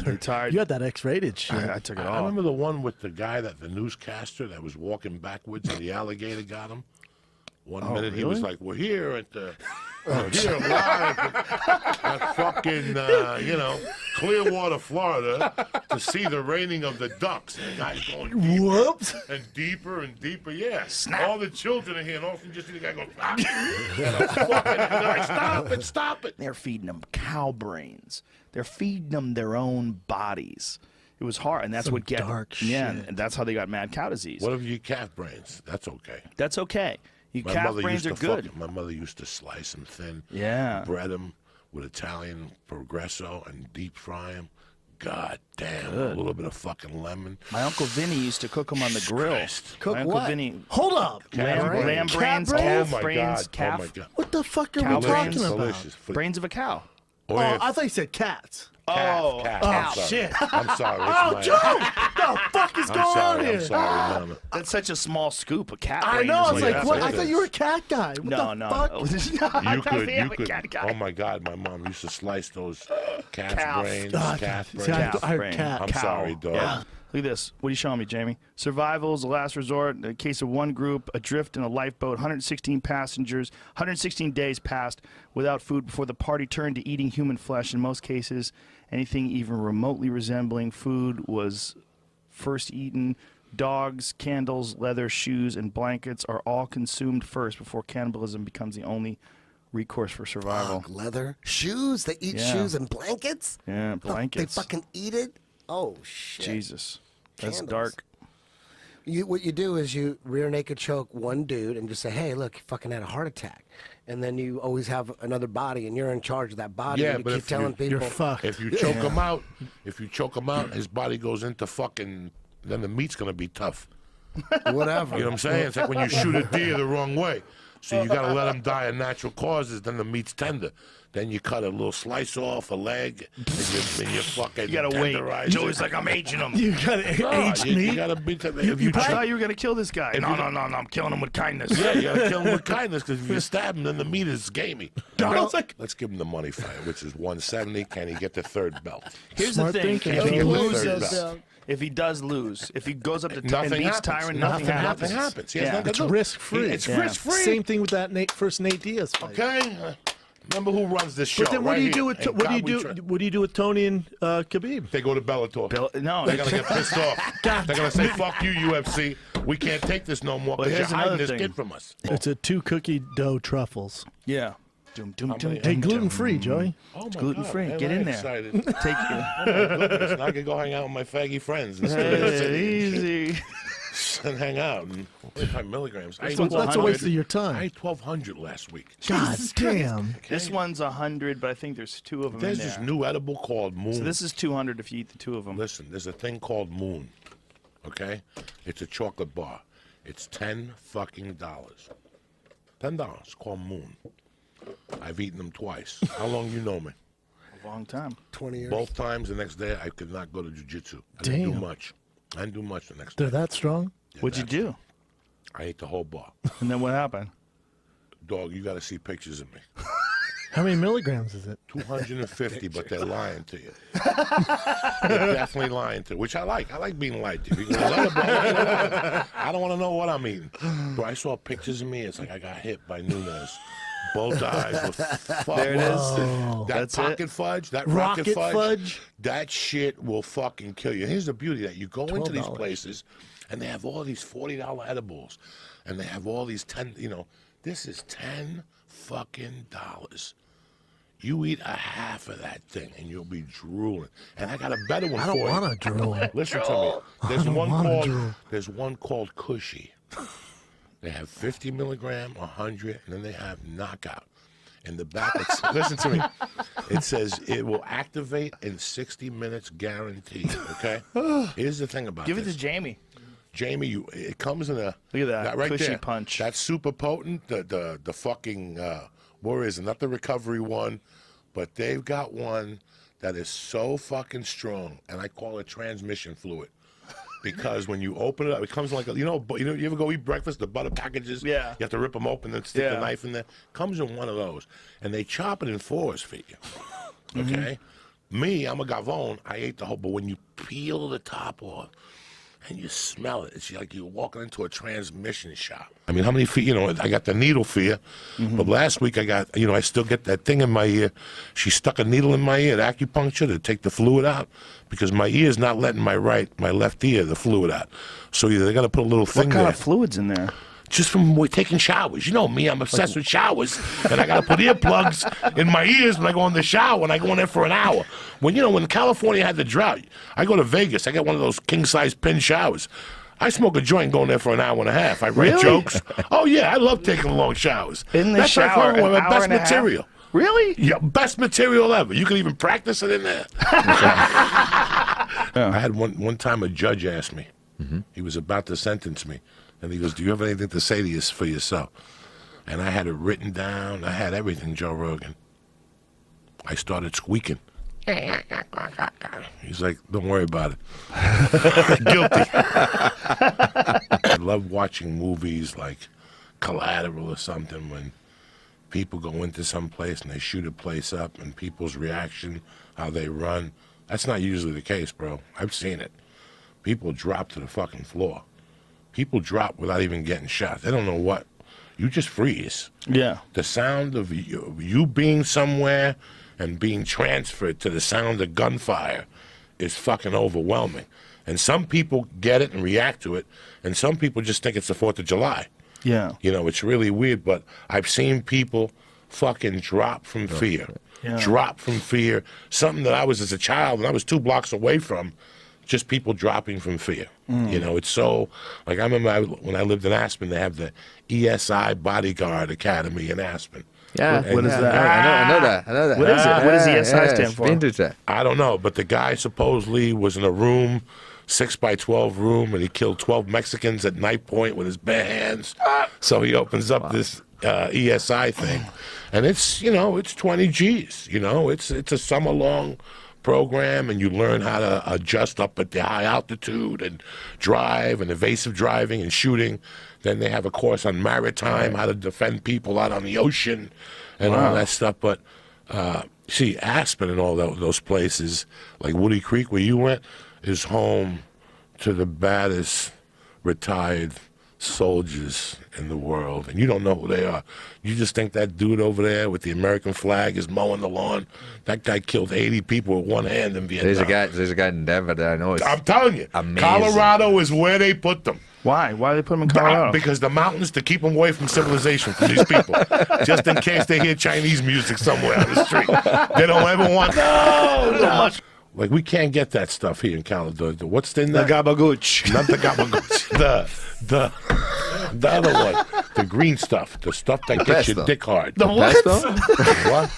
Retired. You had that X-rated shit. I took it I off. remember the one with the guy the newscaster that was walking backwards and the alligator got him. One minute he was like, "We're here at the, here live at fucking, Clearwater, Florida, to see the raining of the ducks." And the guy's going deeper Whoops. and deeper and deeper. Yeah, all the children are here, and all of a sudden you just see the guy go, and they're like, "Stop it!" They're feeding them cow brains. They're feeding them their own bodies. It was hard, and that's Some what get dark yeah, shit. and that's how they got mad cow disease. What if you eat calf brains? That's okay. That's okay. My Calf mother brains used are to good. my mother used to slice them thin, Yeah. bread them with Italian Progresso and deep fry them. God damn, Good. a little bit of fucking lemon. My Uncle Vinny used to cook them on the grill. Christ. Cook My Uncle what? Vinny, Hold up. lamb Cat brains, brains? calf Oh my brains, God. calf, Oh my God. What the fuck are Cow we brains? talking about? Delicious. brains of a cow. Oh, Oh, yeah. I thought you said cats. Oh, Calf. Oh, I'm sorry. shit. I'm sorry. Oh, It's Joe! What the fuck is I'm going on sorry. here? I'm sorry, Mama. That's such a small scoop of cat I brains. know. I is was what like, it what? is. I thought you were a cat guy. What No, the no, fuck? no. You I could. am You a could. cat guy. Oh my God, my mom used to slice those calf Calf. brains. Calf See, brains. I heard brain. cat. I'm Cow. sorry, dog. Yeah. Look at this. What are you showing me, Jamie? Survival is the last resort. A case of one group adrift in a lifeboat. 116 passengers. 116 days passed without food before the party turned to eating human flesh. In most cases, anything even remotely resembling food was first eaten. Dogs, candles, leather, shoes, and blankets are all consumed first before cannibalism becomes the only recourse for survival. Fuck, leather, shoes. They eat Yeah. shoes and blankets. Yeah, blankets. They fucking eat it. Oh shit. Jesus. That's Candles. dark. What you do is you rear naked choke one dude and just say, "Hey, look, you fucking had a heart attack," and then you always have another body, and you're in charge of that body. Yeah, and you but keep if telling people, You're fucked. If you choke him out, his body goes into fucking. Then the meat's gonna be tough. whatever. You know what I'm saying? It's like when you shoot a deer the wrong way. So you gotta let him die of natural causes. Then the meat's tender. Then you cut a little slice off a leg, and you fucking You gotta wait. tenderize Joey's it. like, I'm aging him. You got aged you meat. gotta be. I thought you were gonna kill this guy. No, I'm killing him with kindness. Yeah, you gotta kill him with kindness because if you stab him, then the meat is gamey. I was like, Let's give him the money fight, which is 170. Can he get the third belt? Here's Smart the thing: thinking, if he Joe. loses, Third if he does lose, if he goes up to 10 Nothing and beats happens. Tyron, nothing happens. Nothing happens. He has Yeah. nothing to it's do. risk-free. It's Yeah. risk-free. Same thing with that first Nate Diaz fight. Okay. Remember who runs this show? But then what right do you here. do with And what do God, you we do? try- What do you do with Tony and Khabib? They go to Bellator. No, They're gonna get pissed off. They're gonna say, "Fuck you, UFC. We can't take this no more Well, because here's you're hiding another this thing. kid from us." It's a 2 cookie dough truffles. yeah. Dum, dum, dum, many- Hey, dum, gluten dum. free, Joey. Oh my gluten-free. God, Get am in I there. Excited. Take Oh my goodness. Now I can go hang out with my faggy friends instead of sitting easy. and hang out. And 25 milligrams. I ate one's That's a 1,200 waste of your I time. ate 1,200 last week. God damn. This one's 100, but I think there's 2 of them There's in this there. new edible called Moon. So this is 200 if you eat the 2 of them. Listen, there's a thing called Moon. Okay? It's a chocolate bar. It's $10 fucking dollars. $10. It's called Moon. I've eaten them twice. How long you know me? A long time. 20 years. Both times the next day I could not go to jiu-jitsu. I didn't do Damn. much. I didn't do much the next They're day. that strong? What'd you do? I ate the whole bar. And then what happened? Dog, you got to see pictures of me. How many milligrams is it? 250, but they're lying to you. They're definitely lying to you, which I like. I like being lied to. Because I don't want to know what I'm eating. Bro, I saw pictures of me. It's like I got hit by Nunez. Both eyes were fucked. There it is. That That's it. pocket fudge, that Rocket rocket fudge? that shit will fucking kill you. Here's the beauty that you go into these $12. places and they have all these $40 edibles and they have all these 10, this is 10 fucking dollars. You eat a half of that thing and you'll be drooling. And I got a better one I for don't you. want to drool. Listen to me. wanna drool. There's one called Cushy. They have 50 milligram, 100, and then they have Knockout. In the back, listen to me. It says it will activate in 60 minutes, guaranteed. Okay. Here's the thing about Give it this. to Jamie. Jamie, it comes in a Look at that, right Cushy there. punch. That's super potent. The fucking where is it? Not the recovery one, but they've got one that is so fucking strong, and I call it transmission fluid. Because when you open it up, it comes like you ever go eat breakfast, the butter packages. Yeah. You have to rip them open and stick Yeah. the knife in there. Comes in one of those, and they chop it in 4s for you. Okay. Me, I'm a gavone. I ate the whole, but when you peel the top off and you smell it, it's like you're walking into a transmission shop. I mean, how many feet, I got the needle fear, but last week I got, I still get that thing in my ear. She stuck a needle in my ear, the acupuncture, to take the fluid out, because my ear is not letting my left ear, the fluid out. So either they got to put a little thing What kind there. of fluids in there? Just from taking showers. You know me, I'm obsessed with showers, and I got to put earplugs in my ears when I go in the shower, when I go in there for an hour. When California had the drought, I go to Vegas, I got one of those king-size pin showers. I smoke a joint going there for an hour and a half. I write Really? jokes. Oh, yeah, I love taking long showers. In the That's shower, my an hour best and a half? material. Really? Yeah, best material ever. You can even practice it in there. I had one time a judge asked me. He was about to sentence me. And he goes, do you have anything to say for yourself? And I had it written down. I had everything, Joe Rogan. I started squeaking. He's like, don't worry about it. Guilty. I love watching movies like Collateral or something, when people go into some place and they shoot a place up, and people's reaction, how they run. That's not usually the case, bro. I've seen it. People drop to the fucking floor. People drop without even getting shot. They don't know what. You just freeze. Yeah. The sound of you being somewhere and being transferred to the sound of gunfire is fucking overwhelming. And some people get it and react to it, and some people just think it's the 4th of July. Yeah. It's really weird, but I've seen people fucking drop from fear. Yeah. Drop from fear. Something that I was as a child, and I was 2 blocks away from, just people dropping from fear. It's so, like, I remember when I lived in Aspen, they have the ESI Bodyguard Academy in Aspen. Yeah. What is that? I know that. What is it? What does ESI stand for? Vintage that. I don't know, but the guy supposedly was in a room, 6x12 room, and he killed 12 Mexicans at night point with his bare hands. So he opens up this ESI thing, and it's, it's 20 G's. It's a summer-long program, and you learn how to adjust up at the high altitude and drive and evasive driving and shooting. Then they have a course on maritime, how to defend people out on the ocean and all that stuff. But see, Aspen and all those places, like Woody Creek where you went, is home to the baddest retired soldiers in the world, and you don't know who they are. You just think that dude over there with the American flag is mowing the lawn. That guy killed 80 people with one hand in Vietnam. There's a guy in Denver that I know. I'm telling you, amazing. Colorado is where they put them. Why? Why do they put them in Colorado? Because the mountains, to keep them away from civilization, from these people. Just in case they hear Chinese music somewhere on the street. They don't ever want, no. Like, we can't get that stuff here in Colorado. What's in The that? gabagooch. Not the gabagooch. The other one. The green stuff. The stuff that gets your pesto. dick hard. The what? Pesto? What?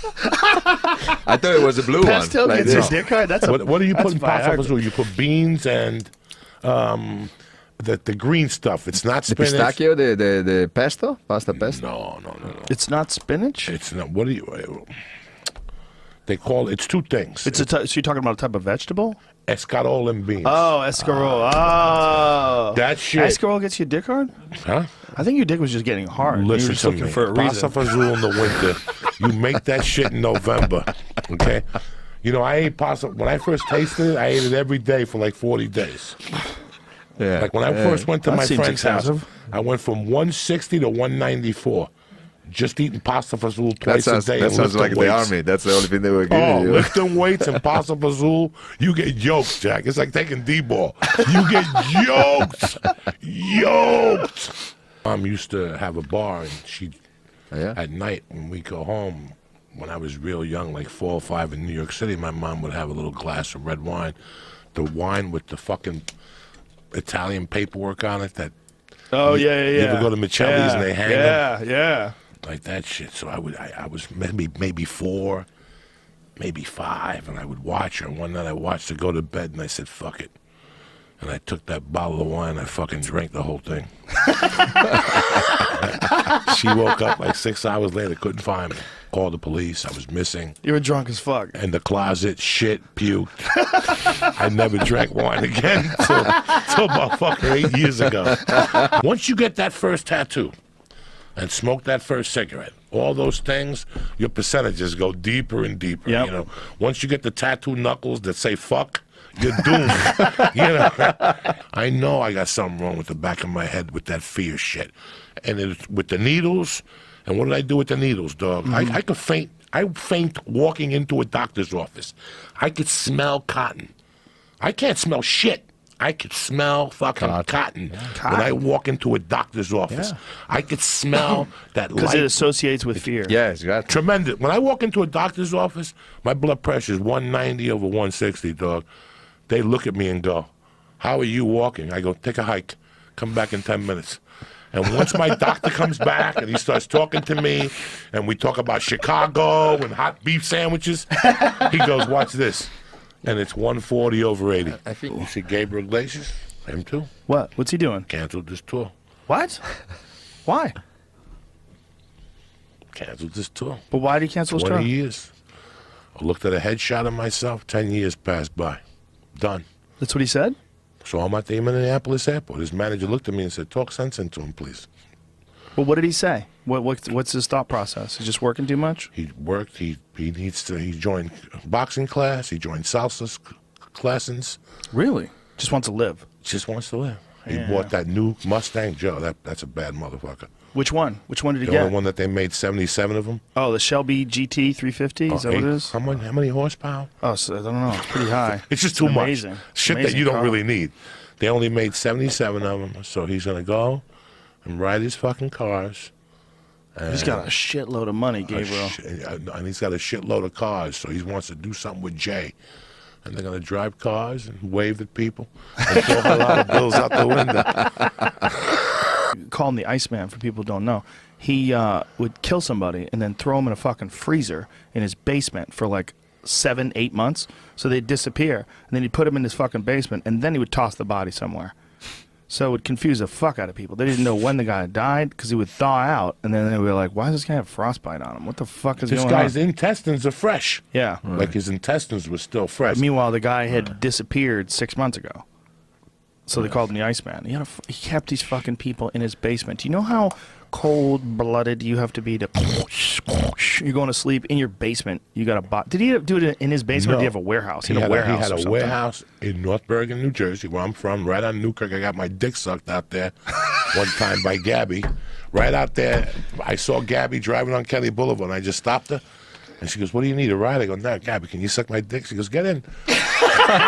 I thought it was a blue Pesto one. gets your dick hard? That's a, What do you put in that's pasta Viagra. fazool? You put beans and the green stuff. It's not The spinach. pistachio, the pesto? Pasta pesto? No. It's not spinach? It's not. What do you? They call it's 2 things. It's so you're talking about a type of vegetable? Escarole and beans. Oh, escarole. Oh. That shit. Escarole gets your dick hard? Huh? I think your dick was just getting hard. You were Listen just to looking me. for a Pasta reason. fazool in the winter. You make that shit in November. Okay? I ate pasta. When I first tasted it, I ate it every day for like 40 days. Yeah. Like when I first went to That my seems friend's house, excessive. I went from 160 to 194. Just eating pasta fazool twice a day. That and sounds lifting like the weights. army. That's the only thing they were giving Oh, you. lifting weights and pasta fazool, you get yoked, Jack. It's like taking D-ball. You get yoked. Yoked. Mom used to have a bar, and she, at night when we go home, when I was real young, like 4 or 5 in New York City, my mom would have a little glass of red wine. The wine with the fucking Italian paperwork on it that Oh, yeah. you ever go to Michelli's and they hang them? Yeah. Like that shit. So I was maybe 4, maybe 5, and I would watch her. One night I watched her go to bed, and I said, fuck it. And I took that bottle of wine, I fucking drank the whole thing. She woke up like 6 hours later, couldn't find me. Called the police, I was missing. You were drunk as fuck. In the closet, shit, puked. I never drank wine again until about fucking 8 years ago. Once you get that first tattoo and smoke that first cigarette, all those things, your percentages go deeper and deeper. Yep. You know, once you get the tattoo knuckles that say fuck, you're doomed. You know, I know I got something wrong with the back of my head with that fear shit, and it's with the needles. And what did I do with the needles, dog? I could faint. I faint walking into a doctor's office. I could smell cotton. I can't smell shit. I could smell fucking cotton when I walk into a doctor's office. I could smell that Because light. it associates with fear. Yes, got Tremendous. When I walk into a doctor's office, my blood pressure is 190 over 160, dog. They look at me and go, "How are you walking?" I go, "Take a hike. Come back in 10 minutes." And once my doctor comes back and he starts talking to me, and we talk about Chicago and hot beef sandwiches, he goes, "Watch this." And it's 140 over 80. I think You see Gabriel Iglesias? Him too. What? What's he doing? Canceled this tour. What? Why? Canceled this tour. But why did he cancel his 20 tour? years. I looked at a headshot of myself. 10 years passed by. Done. That's what he said? So I'm at the Minneapolis airport. His manager looked at me and said, "Talk sense into him, please." Well, what did he say? What's his thought process? He's just working too much? He worked. He needs to. He joined boxing class. He joined salsa lessons. Really? Just wants to live. Just wants to live. He bought that new Mustang. Joe, that's a bad motherfucker. Which one? Which one did he The get? only one that they made 77 of them. Oh, the Shelby GT 350? Is that what it is? How many horsepower? Oh, so, I don't know. It's pretty high. It's just too amazing. much. Shit that Amazing you don't car. really need. They only made 77 of them, so he's going to go and ride his fucking cars. He's got a shitload of money, Gabriel. And he's got a shitload of cars, so he wants to do something with Jay. And they're going to drive cars and wave at people and throw a lot of bills out the window. Call him the Iceman for people who don't know. He would kill somebody and then throw him in a fucking freezer in his basement for like 7-8 months, so they'd disappear. And then he'd put him in his fucking basement, and then he would toss the body somewhere. So it would confuse the fuck out of people. They didn't know when the guy died because he would thaw out, and then they were like, "Why does this guy have frostbite on him? What the fuck is This going on?" guy's intestines are fresh. Yeah. Like his intestines were still fresh. Meanwhile, the guy had disappeared 6 months ago. So they called him the Iceman. He kept these fucking people in his basement. Do you know how cold-blooded you have to be to... You're going to sleep in your basement. You got a bot. Did he do it in his basement, or did he have a warehouse? He had a warehouse. He had or a something. warehouse in North Bergen, New Jersey, where I'm from, right on Newkirk. I got my dick sucked out there one time by Gabby. Right out there, I saw Gabby driving on Kelly Boulevard, and I just stopped her. And she goes, "What do you need, a ride?" I go, "No, Gabby, can you suck my dick?" She goes, "Get in."